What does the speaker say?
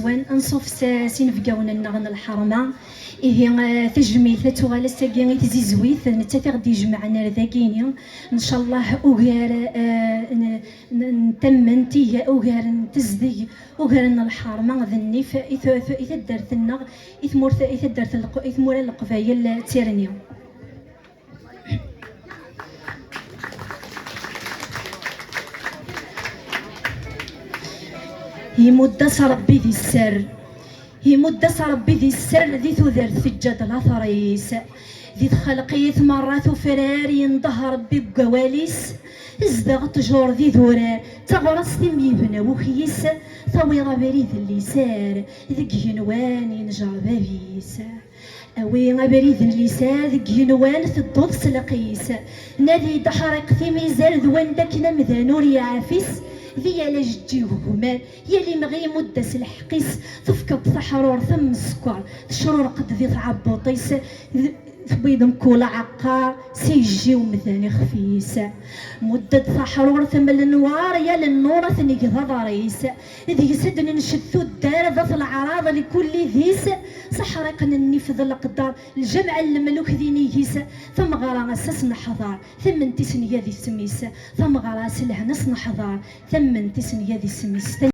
زوان انصوف سين فقاونا النغن الحرمه إيه تجميل تغال ساكين تزيزويت نتا غادي يجمعنا ذاكيني ان شاء الله اوغار نتمنتي اوغار نتزدي اوغار الحرمه ذني اذا دارت لنا اذا دارت اذا القبايل تيرني. يمدس ربي ذي السر يمدس ربي ذي السر ذي تذر ثجاد الأثريس ذي خلقية مرات فرار ينضه ربي بقواليس ازدغ تجور ذي ذورار تغرس ذي يبنى وخيس ثويرة بريد اللي سار ذي جنوان ينجر بابيس أوي بريد اللي سار ذي جنوان تضوض سلقيس نادي دحرق في ميزان ذوان داك نمذا نور يعافيس ذي على جديهما يلي مغي مدس الحقيس تفكب ثحرور ثم السكر شرور قد ذي تعبطيس بيض مكولا عقار سيجي ومثاني خفيس مدة ثحرور ثم النوار يا للنور ثني ضريس ذي سدن نشثو الدار ذات العراض لكل ذيس سحرقنا النفذ القدار الجمع الملوك ذي نيجيس ثم غرا اساس نحضر ثم انتسن يدي السميس ثم غرا سلها نص نحضر ثم انتسن يدي السميس.